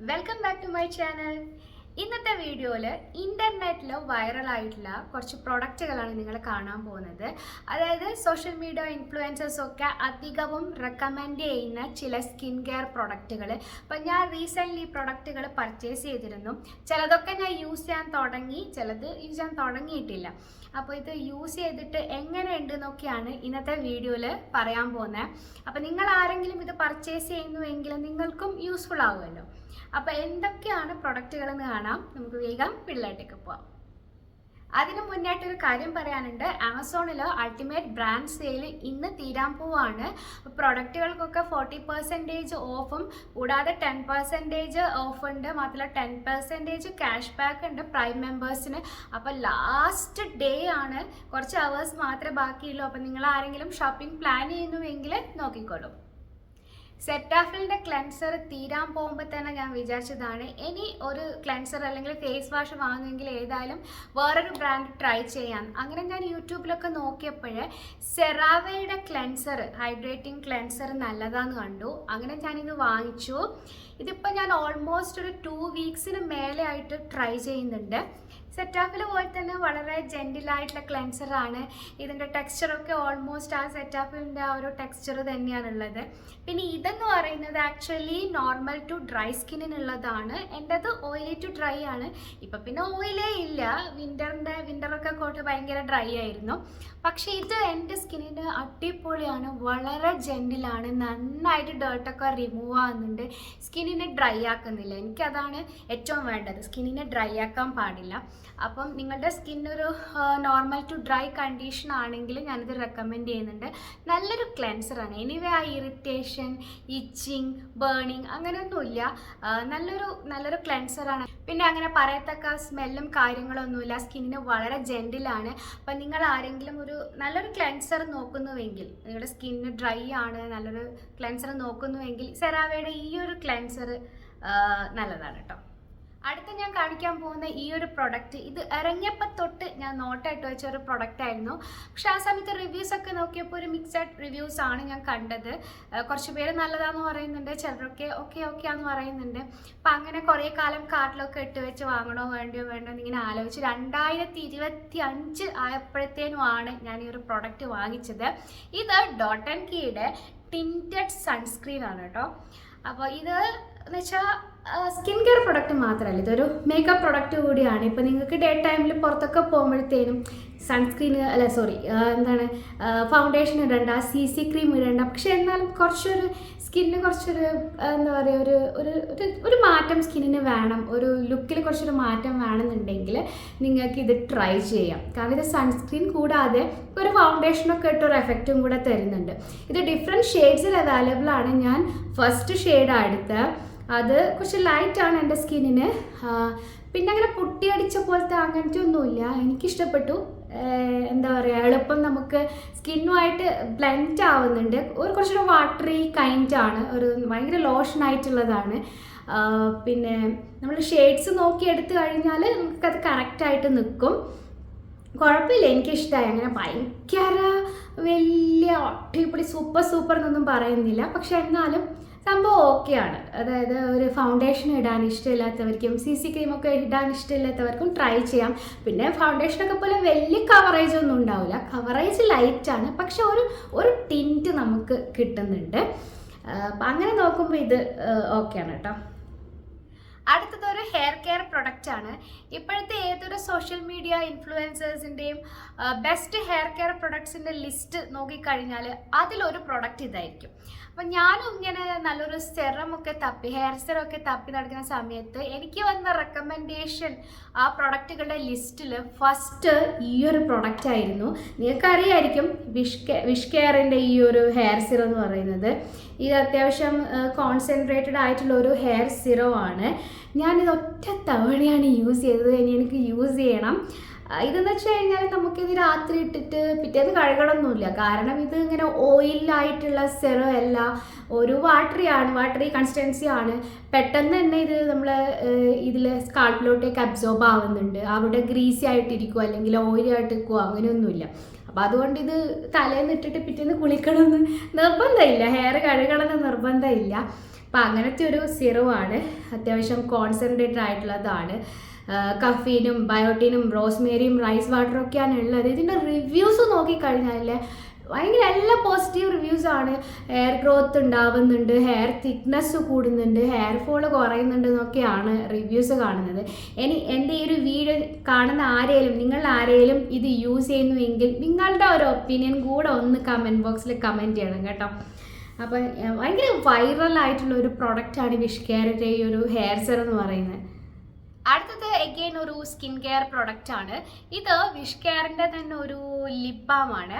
Welcome back to my channel. ഇന്നത്തെ വീഡിയോയിൽ ഇൻ്റർനെറ്റിൽ വൈറലായിട്ടുള്ള കുറച്ച് പ്രൊഡക്റ്റുകളാണ് നിങ്ങൾ കാണാൻ പോകുന്നത്. അതായത് സോഷ്യൽ മീഡിയ ഇൻഫ്ലുവൻസേഴ്സൊക്കെ അധികവും റെക്കമെൻഡ് ചെയ്യുന്ന ചില സ്കിൻ കെയർ പ്രൊഡക്റ്റുകൾ. അപ്പം ഞാൻ റീസെൻ്റ്ലി ഈ പ്രൊഡക്റ്റുകൾ പർച്ചേസ് ചെയ്തിരുന്നു. ചിലതൊക്കെ ഞാൻ യൂസ് ചെയ്യാൻ തുടങ്ങി, ചിലത് യൂസ് ചെയ്യാൻ തുടങ്ങിയിട്ടില്ല. അപ്പോൾ ഇത് യൂസ് ചെയ്തിട്ട് എങ്ങനെയുണ്ട് എന്നൊക്കെയാണ് ഇന്നത്തെ വീഡിയോയിൽ പറയാൻ പോകുന്നത്. അപ്പോൾ നിങ്ങൾ ആരെങ്കിലും ഇത് പർച്ചേസ് ചെയ്യുന്നുവെങ്കിൽ നിങ്ങൾക്കും യൂസ്ഫുൾ ആവുമല്ലോ. അപ്പോൾ എന്തൊക്കെയാണ് പ്രൊഡക്റ്റുകളെന്ന് കാണാം. നമുക്ക് വേഗം വീട്ടിലേക്ക് പോവാം. അതിന് മുന്നായിട്ടൊരു കാര്യം പറയാനുണ്ട്. ആമസോണിൽ അൾട്ടിമേറ്റ് ബ്രാൻഡ് സെയിൽ ഇന്ന് തീരാൻ പോവാണ്. പ്രൊഡക്റ്റുകൾക്കൊക്കെ 40% ഓഫും കൂടാതെ 10% ഓഫ് ഉണ്ട്. മാത്രമല്ല 10% ക്യാഷ് ബാക്ക് ഉണ്ട് പ്രൈം മെമ്പേഴ്സിന്. അപ്പോൾ ലാസ്റ്റ് ഡേ ആണ്, കുറച്ച് അവേഴ്സ് മാത്രമേ ബാക്കിയുള്ളൂ. അപ്പോൾ നിങ്ങൾ ആരെങ്കിലും ഷോപ്പിംഗ് പ്ലാൻ ചെയ്യുന്നുവെങ്കിൽ നോക്കിക്കോളൂ. സെറ്റാഫിലിൻ്റെ ക്ലെൻസർ തീരാൻ പോകുമ്പോൾ തന്നെ ഞാൻ വിചാരിച്ചതാണ് ഇനി ഒരു ക്ലെൻസർ അല്ലെങ്കിൽ ഫേസ് വാഷ് വാങ്ങുമെങ്കിൽ ഏതായാലും വേറൊരു ബ്രാൻഡ് ട്രൈ ചെയ്യാം. അങ്ങനെ ഞാൻ യൂട്യൂബിലൊക്കെ നോക്കിയപ്പോൾ സെറാവയുടെ ക്ലെൻസർ, ഹൈഡ്രേറ്റിംഗ് ക്ലെൻസർ നല്ലതാണെന്ന് കണ്ടു. അങ്ങനെ ഞാനിത് വാങ്ങിച്ചു. ഇതിപ്പോൾ ഞാൻ ഓൾമോസ്റ്റ് ഒരു 2 വീക്സിന് മേലെ ആയിട്ട് ട്രൈ ചെയ്യുന്നുണ്ട്. സെറ്റാഫിൽ പോലെ തന്നെ വളരെ ജെൻറ്റിലായിട്ടുള്ള ക്ലെൻസറാണ്. ഇതിൻ്റെ ടെക്സ്ചറൊക്കെ ഓൾമോസ്റ്റ് ആ സെറ്റാഫിലിൻ്റെ ആ ഒരു ടെക്സ്ചർ തന്നെയാണുള്ളത്. പിന്നെ ഇതെന്ന് പറയുന്നത് ആക്ച്വലി നോർമൽ ടു ഡ്രൈ സ്കിന്നിനുള്ളതാണ്. എൻ്റെത് ഓയിലി ടു ഡ്രൈ ആണ്. ഇപ്പം പിന്നെ ഓയിലേ ഇല്ല. വിൻ്ററൊക്കെ കോട്ട് ഭയങ്കര ഡ്രൈ ആയിരുന്നു. പക്ഷേ ഇത് എൻ്റെ സ്കിന്നിന് അടിപൊളിയാണ്, വളരെ ജെൻറ്റിലാണ്, നന്നായിട്ട് ഡേർട്ടൊക്കെ റിമൂവ് ആകുന്നുണ്ട്, സ്കിന്നിനെ ഡ്രൈ ആക്കുന്നില്ല. എനിക്കതാണ് ഏറ്റവും വേണ്ടത്, സ്കിന്നിനെ ഡ്രൈ ആക്കാൻ പാടില്ല. അപ്പം നിങ്ങളുടെ സ്കിന്നൊരു നോർമൽ ടു ഡ്രൈ കണ്ടീഷൻ ആണെങ്കിൽ ഞാനിത് റെക്കമെൻഡ് ചെയ്യുന്നുണ്ട്. നല്ലൊരു ക്ലെൻസറാണ്. എനിവേ ആ ഇറിറ്റേഷൻ, ഇച്ചിങ്, ബേണിങ് അങ്ങനെയൊന്നുമില്ല. നല്ലൊരു ക്ലെൻസറാണ്. പിന്നെ അങ്ങനെ പറയത്തക്ക സ്മെല്ലും കാര്യങ്ങളൊന്നുമില്ല. സ്കിന്നിന് വളരെ ജെൻറ്റിലാണ്. അപ്പം നിങ്ങൾ ആരെങ്കിലും നല്ലൊരു ക്ലെൻസർ നോക്കുന്നുവെങ്കിൽ, നിങ്ങളുടെ സ്കിന്ന് ഡ്രൈ ആണ്, നല്ലൊരു ക്ലെൻസർ നോക്കുന്നുവെങ്കിൽ സെറാവയുടെ ഈ ഒരു ക്ലെൻസർ നല്ലതാണ് കേട്ടോ. അടുത്ത ഞാൻ കാണിക്കാൻ പോകുന്ന ഈ ഒരു പ്രൊഡക്റ്റ്, ഇത് ഇറങ്ങിയപ്പോൾ തൊട്ട് ഞാൻ നോട്ടായിട്ട് വെച്ച ഒരു പ്രൊഡക്റ്റ് ആയിരുന്നു. പക്ഷെ ആ സമയത്ത് റിവ്യൂസൊക്കെ നോക്കിയപ്പോൾ ഒരു മിക്സഡ് റിവ്യൂസ് ആണ് ഞാൻ കണ്ടത്. കുറച്ച് പേര് നല്ലതാണെന്ന് പറയുന്നുണ്ട്, ചിലരൊക്കെ ഓക്കെ ആണെന്ന് പറയുന്നുണ്ട്. അപ്പം അങ്ങനെ കുറേ കാലം കാർട്ടിലൊക്കെ ഇട്ട് വെച്ച് വാങ്ങണോ വേണ്ടോ എന്നിങ്ങനെ ആലോചിച്ച് 2025 ആയപ്പോഴത്തേനുമാണ് ഞാൻ ഈ ഒരു പ്രൊഡക്റ്റ് വാങ്ങിച്ചത്. ഇത് ഡോട്ട് ആൻഡ് കീയുടെ ടിൻറ്റഡ് സൺസ്ക്രീൻ ആണ് കേട്ടോ. അപ്പോൾ ഇത് എന്ന് വെച്ചാൽ സ്കിൻ കെയർ പ്രൊഡക്റ്റ് മാത്രമല്ല, ഇതൊരു മേക്കപ്പ് പ്രൊഡക്റ്റ് കൂടിയാണ്. ഇപ്പോൾ നിങ്ങൾക്ക് ഡേ ടൈമിൽ പുറത്തൊക്കെ പോകുമ്പോഴത്തേനും ഫൗണ്ടേഷൻ ഇടണ്ട, CC ക്രീം ഇടണ്ട. പക്ഷെ എന്നാലും സ്കിന്നിന് എന്താ പറയുക, ഒരു മാറ്റം സ്കിന്നിന് വേണം, ഒരു ലുക്കിൽ കുറച്ചൊരു മാറ്റം വേണമെന്നുണ്ടെങ്കിൽ നിങ്ങൾക്ക് ഇത് ട്രൈ ചെയ്യാം. കാരണം ഇത് സൺസ്ക്രീൻ കൂടാതെ ഒരു ഫൗണ്ടേഷനൊക്കെ ഇട്ടൊരു എഫക്റ്റും കൂടെ തരുന്നുണ്ട്. ഇത് ഡിഫറെൻറ്റ് ഷെയ്ഡ്സിൽ അവൈലബിൾ ആണ്. ഞാൻ ഫസ്റ്റ് ഷെയ്ഡാണ് എടുത്തത്. അത് കുറച്ച് ലൈറ്റാണ് എൻ്റെ സ്കിന്നിന്. പിന്നെ അങ്ങനെ പൊട്ടിയടിച്ച പോലത്തെ അങ്ങനത്തെ ഒന്നുമില്ല. എനിക്കിഷ്ടപ്പെട്ടു. എന്താ പറയുക, എളുപ്പം നമുക്ക് സ്കിന്നുമായിട്ട് ബ്ലെൻഡ് ആവുന്നുണ്ട്. കുറച്ചൊരു വാട്ടറി കൈൻഡാണ്, ഭയങ്കര ലോഷനായിട്ടുള്ളതാണ്. പിന്നെ നമ്മൾ ഷെയ്ഡ്സ് നോക്കി എടുത്തു കഴിഞ്ഞാൽ നമുക്കത് കറക്റ്റായിട്ട് നിൽക്കും. കുഴപ്പമില്ല, എനിക്കിഷ്ടമായി. അങ്ങനെ ഭയങ്കര വലിയ അടിപൊളി സൂപ്പർ എന്നൊന്നും പറയുന്നില്ല. പക്ഷെ എന്നാലും സംഭവം ഓക്കെയാണ്. അതായത് ഒരു ഫൗണ്ടേഷൻ ഇടാൻ ഇഷ്ടമില്ലാത്തവർക്കും CC ക്രീമൊക്കെ ഇടാൻ ഇഷ്ടമില്ലാത്തവർക്കും ട്രൈ ചെയ്യാം. പിന്നെ ഫൗണ്ടേഷനൊക്കെ പോലെ വലിയ കവറേജ് ഒന്നും ഉണ്ടാവില്ല, കവറേജ് ലൈറ്റാണ്. പക്ഷെ ഒരു ടിൻറ്റ് നമുക്ക് കിട്ടുന്നുണ്ട്. അപ്പം അങ്ങനെ നോക്കുമ്പോൾ ഇത് ഓക്കെയാണ് കേട്ടോ. അടുത്തതൊരു ഹെയർ കെയർ പ്രൊഡക്റ്റ് ആണ്. ഇപ്പോഴത്തെ ഏതൊരു സോഷ്യൽ മീഡിയ ഇൻഫ്ലുവൻസേഴ്സിൻ്റെയും ബെസ്റ്റ് ഹെയർ കെയർ പ്രൊഡക്ട്സിൻ്റെ ലിസ്റ്റ് നോക്കിക്കഴിഞ്ഞാൽ അതിലൊരു പ്രൊഡക്റ്റ് ഇതായിരിക്കും. അപ്പം ഞാനും ഇങ്ങനെ നല്ലൊരു ഹെയർ സെറമൊക്കെ തപ്പി നടക്കുന്ന സമയത്ത് എനിക്ക് വന്ന റെക്കമെൻഡേഷൻ ആ പ്രൊഡക്റ്റുകളുടെ ലിസ്റ്റിൽ ഫസ്റ്റ് ഈ ഒരു പ്രൊഡക്റ്റ് ആയിരുന്നു. നിങ്ങൾക്കറിയായിരിക്കും വിഷ് കെയറിൻ്റെ ഈ ഒരു ഹെയർ സിറം എന്ന് പറയുന്നത്. ഇത് അത്യാവശ്യം കോൺസെൻട്രേറ്റഡ് ആയിട്ടുള്ള ഒരു ഹെയർ സിറം ആണ്. ഞാനിത് ഒറ്റ തവണയാണ് യൂസ് ചെയ്തത്. ഇനി എനിക്ക് യൂസ് ചെയ്യണം. ഇതെന്ന് വെച്ച് കഴിഞ്ഞാൽ നമുക്കിത് രാത്രി ഇട്ടിട്ട് പിറ്റേന്ന് കഴുകണമൊന്നുമില്ല. കാരണം ഇത് ഇങ്ങനെ ഓയിലായിട്ടുള്ള സെറം അല്ല, ഒരു വാട്ടറി കൺസിസ്റ്റൻസി ആണ്. പെട്ടെന്ന് തന്നെ ഇത് നമ്മൾ ഇതിൽ സ്കാൾപ്പിലോട്ടേക്ക് അബ്സോർബ് ആവുന്നുണ്ട്. അവിടെ ഗ്രീസി ആയിട്ടിരിക്കുമോ അല്ലെങ്കിൽ ഓയിലി ആയിട്ടിരിക്കുമോ അങ്ങനെയൊന്നുമില്ല. അപ്പോൾ അതുകൊണ്ട് ഇത് തലേന്ന് ഇട്ടിട്ട് പിറ്റേന്ന് കുളിക്കണമെന്ന് നിർബന്ധമില്ല, ഹെയർ കഴുകണമെന്ന് നിർബന്ധമില്ല. അപ്പോൾ അങ്ങനത്തെ ഒരു സിറമാണ്, അത്യാവശ്യം കോൺസെൻട്രേറ്റഡ് ആയിട്ടുള്ളതാണ്. കഫീനും ബയോട്ടിനും റോസ്മേരിയും റൈസ് വാട്ടറും ഒക്കെയാണ് ഉള്ളത്. ഇതിൻ്റെ റിവ്യൂസ് നോക്കിക്കഴിഞ്ഞാൽ ഭയങ്കര എല്ലാ പോസിറ്റീവ് റിവ്യൂസ് ആണ്. ഹെയർ ഗ്രോത്ത് ഉണ്ടാവുന്നുണ്ട്, ഹെയർ തിക്നെസ് കൂടുന്നുണ്ട്, ഹെയർ ഫോൾ കുറയുന്നുണ്ട് എന്നൊക്കെയാണ് റിവ്യൂസ് കാണുന്നത്. ഇനി എൻ്റെ ഈ ഒരു വീഡിയോ കാണുന്ന ആരെങ്കിലും, നിങ്ങൾ ആരെങ്കിലും ഇത് യൂസ് ചെയ്യുന്നുവെങ്കിൽ നിങ്ങളുടെ ഒരു ഒപ്പീനിയൻ കൂടെ ഒന്ന് കമൻറ്റ് ബോക്സിൽ കമൻറ്റ് ചെയ്യണം കേട്ടോ. അപ്പം ഭയങ്കര വൈറലായിട്ടുള്ള ഒരു പ്രൊഡക്റ്റാണ് വിഷ് കെയറിൻ്റെ ഈ ഒരു ഹെയർ സെറം എന്ന് പറയുന്നത്. അടുത്തത് എഗെയിൻ ഒരു സ്കിൻ കെയർ പ്രൊഡക്റ്റാണ്. ഇത് വിഷ് കെയറിൻ്റെ തന്നെ ഒരു ലിപ് ബാമാണ്.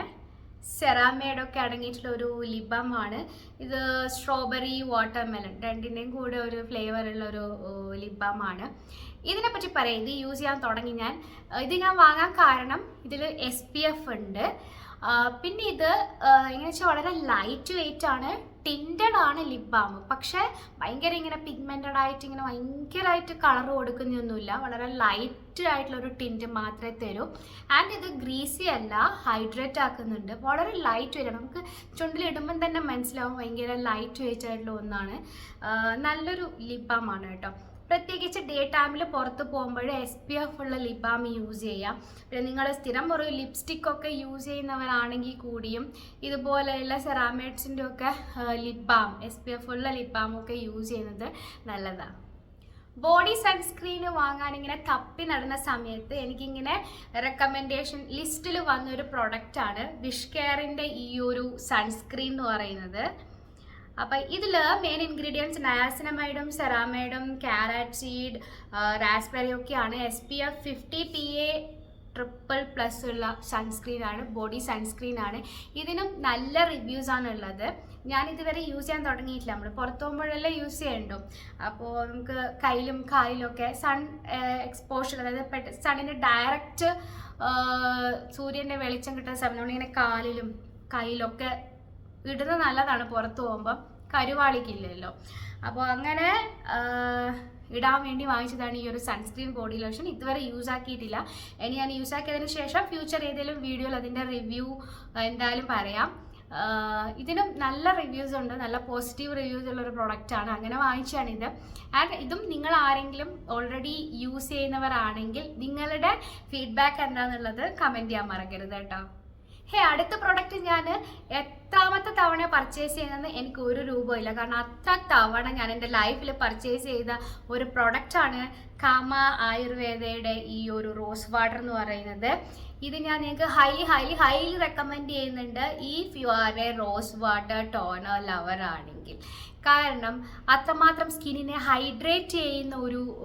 സെറാമേഡൊക്കെ അടങ്ങിയിട്ടുള്ള ഒരു ലിപ് ബാമാണ് ഇത്. സ്ട്രോബെറി വാട്ടർമെലൺ രണ്ടിൻ്റെയും കൂടെ ഒരു ഫ്ലേവറുള്ള ഒരു ലിപ് ബാമാണ്. ഇതിനെപ്പറ്റി പറയാം, ഇത് യൂസ് ചെയ്യാൻ തുടങ്ങി ഇത് ഞാൻ വാങ്ങാൻ കാരണം ഇതിൽ SPF ഉണ്ട്. പിന്നെ ഇത് എങ്ങനെ വെച്ചാൽ വളരെ ലൈറ്റ് വെയിറ്റ് ആണ്, ടിൻറ്റഡ് ആണ് ലിപ് ബാം. പക്ഷേ ഭയങ്കര ഇങ്ങനെ പിഗ്മെൻറ്റഡ് ആയിട്ട് ഇങ്ങനെ ഭയങ്കരമായിട്ട് കളർ കൊടുക്കുന്നൊന്നുമില്ല, വളരെ ലൈറ്റ് ആയിട്ടുള്ളൊരു ടിൻറ്റ് മാത്രമേ തരൂ. ആൻഡ് ഇത് ഗ്രീസി അല്ല, ഹൈഡ്രേറ്റ് ആക്കുന്നുണ്ട്. വളരെ ലൈറ്റ് വെയിറ്റ് ആണ്, നമുക്ക് ചുണ്ടിലിടുമ്പം തന്നെ മനസ്സിലാവും ഭയങ്കര ലൈറ്റ് വെയിറ്റ് ആയിട്ടുള്ള ഒന്നാണ്. നല്ലൊരു ലിപ് ബാം ആണ് കേട്ടോ. പ്രത്യേകിച്ച് ഡേ ടൈമിൽ പുറത്ത് പോകുമ്പോൾ SPF ഉള്ള ലിപ് ബാം യൂസ് ചെയ്യാം. പിന്നെ നിങ്ങൾ സ്ഥിരം ഒരു ലിപ്സ്റ്റിക്കൊക്കെ യൂസ് ചെയ്യുന്നവരാണെങ്കിൽ കൂടിയും ഇതുപോലെയുള്ള സെറാമേഡ്സിൻ്റെ ഒക്കെ ലിപ് ബാം, SPF ഉള്ള ലിപ് ബാമൊക്കെ യൂസ് ചെയ്യുന്നത് നല്ലതാണ്. ബോഡി സൺസ്ക്രീന് വാങ്ങാൻ ഇങ്ങനെ തപ്പി നടന്ന സമയത്ത് എനിക്കിങ്ങനെ റെക്കമെൻഡേഷൻ ലിസ്റ്റിൽ വന്നൊരു പ്രൊഡക്റ്റാണ് വിഷ് കെയറിൻ്റെ ഈ ഒരു സൺസ്ക്രീൻ എന്ന് പറയുന്നത്. അപ്പം ഇതിൽ മെയിൻ ഇൻഗ്രീഡിയൻസ് നയാസിനമൈഡും സെറാമൈഡും ക്യാരറ്റ് സീഡ് റാസ്ബെറി ഒക്കെയാണ്. SPF 50 PA++ ഉള്ള സൺസ്ക്രീനാണ്, ബോഡി സൺസ്ക്രീനാണ്. ഇതിനും നല്ല റിവ്യൂസാണ് ഉള്ളത്. ഞാനിതുവരെ യൂസ് ചെയ്യാൻ തുടങ്ങിയിട്ടില്ല, നമ്മൾ പുറത്ത് പോകുമ്പോഴെല്ലാം യൂസ് ചെയ്യണ്ടോ. അപ്പോൾ നമുക്ക് കയ്യിലും കാലിലൊക്കെ സൺ എക്സ്പോഷർ, അതായത് സണ്ണിൻ്റെ ഡയറക്റ്റ് സൂര്യൻ്റെ വെളിച്ചം കിട്ടുന്ന സമയം നമ്മളിങ്ങനെ കാലിലും കയ്യിലൊക്കെ ഇടുന്നത് നല്ലതാണ്. പുറത്ത് പോകുമ്പം കരുവാളിക്കില്ലല്ലോ. അപ്പോൾ അങ്ങനെ ഇടാൻ വേണ്ടി വാങ്ങിച്ചതാണ് ഈ ഒരു സൺസ്ക്രീൻ ബോഡി ലോഷൻ. ഇതുവരെ യൂസ് ആക്കിയിട്ടില്ല. ഇനി ഞാൻ യൂസ് ആക്കിയതിന് ശേഷം ഫ്യൂച്ചർ ഏതെങ്കിലും വീഡിയോയിൽ അതിൻ്റെ റിവ്യൂ എന്തായാലും പറയാം. ഇതിനും നല്ല റിവ്യൂസ് ഉണ്ട്, നല്ല പോസിറ്റീവ് റിവ്യൂസ് ഉള്ളൊരു പ്രൊഡക്റ്റാണ്. അങ്ങനെ വാങ്ങിച്ചാണിത്. ആൻഡ് ഇതും നിങ്ങൾ ആരെങ്കിലും ഓൾറെഡി യൂസ് ചെയ്യുന്നവരാണെങ്കിൽ നിങ്ങളുടെ ഫീഡ്ബാക്ക് എന്താണെന്നുള്ളത് കമൻറ്റ് ചെയ്യാൻ മറക്കരുത് കേട്ടോ. അടുത്ത പ്രൊഡക്റ്റ് ഞാൻ എത്രാമത്തെ തവണ പർച്ചേസ് ചെയ്യുന്നത് എനിക്ക് ഒരു രൂപയില്ല, കാരണം അത്ര തവണ ഞാൻ എൻ്റെ ലൈഫിൽ പർച്ചേസ് ചെയ്ത ഒരു പ്രൊഡക്റ്റാണ് കാമ ആയുർവേദയുടെ ഈ ഒരു റോസ് വാട്ടർ എന്ന് പറയുന്നത്. ഇത് ഞാൻ നിങ്ങൾക്ക് ഹൈലി റെക്കമെൻഡ് ചെയ്യുന്നുണ്ട് if you are A rose water toner lover ആണെങ്കിൽ. കാരണം അത്രമാത്രം സ്കിന്നിനെ ഹൈഡ്രേറ്റ് ചെയ്യുന്ന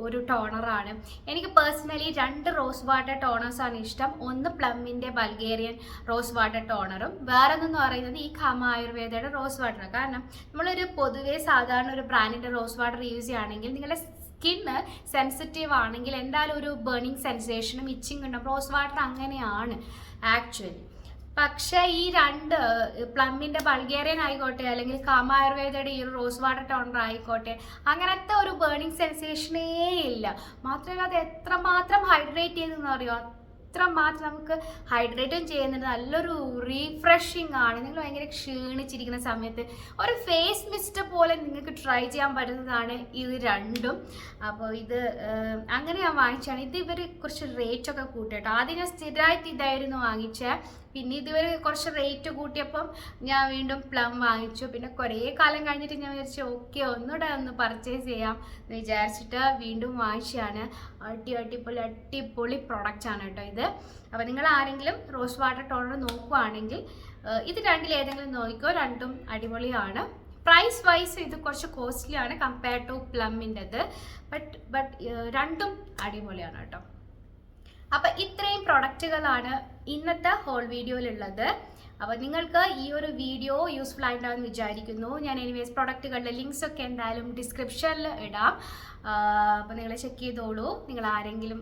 ഒരു ടോണറാണ്. എനിക്ക് പേഴ്സണലി 2 റോസ് വാട്ടർ ടോണേഴ്സാണ് ഇഷ്ടം. ഒന്ന് പ്ലമ്മിൻ്റെ ബൾഗേറിയൻ റോസ് വാട്ടർ ടോണറും വേറൊന്നെന്ന് പറയുന്നത് ഈ കാമ ആയുർവേദയുടെ റോസ് വാട്ടർ. കാരണം നമ്മളൊരു പൊതുവേ സാധാരണ ഒരു ബ്രാൻഡിൻ്റെ റോസ് വാട്ടർ യൂസ് ചെയ്യുകയാണെങ്കിൽ നിങ്ങളുടെ സ്കിന്ന് സെൻസിറ്റീവ് ആണെങ്കിൽ എന്തായാലും ഒരു ബേണിങ് സെൻസേഷനും ഇച്ചിങ് ഉണ്ടാവും. റോസ് വാട്ടർ അങ്ങനെയാണ് ആക്ച്വലി. പക്ഷേ ഈ 2 പ്ലമ്മിൻ്റെ ബൾഗേറിയൻ ആയിക്കോട്ടെ അല്ലെങ്കിൽ കാമ ആയുർവേദയുടെ ഈ റോസ് വാട്ടർ ടോണർ ആയിക്കോട്ടെ, അങ്ങനത്തെ ഒരു ബേണിങ് സെൻസേഷനേ ഇല്ല. മാത്രമല്ല അത് എത്രമാത്രം ഹൈഡ്രേറ്റ് ചെയ്തെന്ന് അറിയോ, അത്രമാത്രം നമുക്ക് ഹൈഡ്രേറ്റും ചെയ്യുന്നുണ്ട്. നല്ലൊരു റീഫ്രഷിങ് ആണ്. നിങ്ങൾ ഭയങ്കര ക്ഷീണിച്ചിരിക്കുന്ന സമയത്ത് ഒരു ഫേസ് മിസ്റ്റ് പോലെ നിങ്ങൾക്ക് ട്രൈ ചെയ്യാൻ പറ്റുന്നതാണ് ഇത് രണ്ടും. അപ്പോൾ ഇത് അങ്ങനെ ഞാൻ വാങ്ങിച്ചാണ്. ഇത് ഇവർ കുറച്ച് റേറ്റൊക്കെ കൂട്ടിട്ടോ. ആദ്യം ഞാൻ സ്ഥിരമായിട്ട് ഇതായിരുന്നു വാങ്ങിച്ചത്. പിന്നെ ഇതുവരെ കുറച്ച് റേറ്റ് കൂട്ടിയപ്പം ഞാൻ വീണ്ടും പ്ലം വാങ്ങിച്ചു. പിന്നെ കുറേ കാലം കഴിഞ്ഞിട്ട് ഞാൻ വിചാരിച്ചു ഓക്കെ ഒന്നുകൂടെ ഒന്ന് പർച്ചേസ് ചെയ്യാം എന്ന് വിചാരിച്ചിട്ട് വീണ്ടും വാങ്ങിച്ചതാണ്. അടിപൊളി പ്രൊഡക്റ്റാണ് കേട്ടോ ഇത്. അപ്പോൾ നിങ്ങൾ ആരെങ്കിലും റോസ് വാട്ടർ ടോണർ നോക്കുകയാണെങ്കിൽ ഇത് രണ്ടിലേതെങ്കിലും നോക്കിക്കോ, രണ്ടും അടിപൊളിയാണ്. പ്രൈസ് വൈസ് ഇത് കുറച്ച് കോസ്റ്റ്ലി ആണ് കമ്പയർ ടു പ്ലമ്മിൻ്റെത്. ബട്ട് രണ്ടും അടിപൊളിയാണ് കേട്ടോ. അപ്പോൾ ഇത്രയും പ്രൊഡക്റ്റുകളാണ് ഇന്നത്തെ ഹോൾ വീഡിയോയിലുള്ളത്. അപ്പോൾ നിങ്ങൾക്ക് ഈ ഒരു വീഡിയോ യൂസ്ഫുൾ ആയിട്ടുണ്ടാകുമെന്ന് വിചാരിക്കുന്നു. ഞാൻ എനിവേസ് പ്രൊഡക്റ്റുകളുടെ ലിങ്ക്സ് ഒക്കെ എന്തായാലും ഡിസ്ക്രിപ്ഷനിൽ ഇടാം. അപ്പോൾ നിങ്ങൾ ചെക്ക് ചെയ്തോളൂ, നിങ്ങൾ ആരെങ്കിലും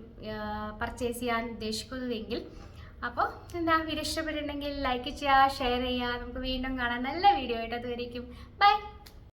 പർച്ചേസ് ചെയ്യാൻ ഉദ്ദേശിക്കുന്നതെങ്കിൽ. അപ്പോൾ എന്താ വീഡിയോ ഇഷ്ടപ്പെട്ടിട്ടുണ്ടെങ്കിൽ ലൈക്ക് ചെയ്യുക, ഷെയർ ചെയ്യുക. നമുക്ക് വീണ്ടും കാണാം നല്ല വീഡിയോ ആയിട്ട്. അതുവരേക്കും ബൈ.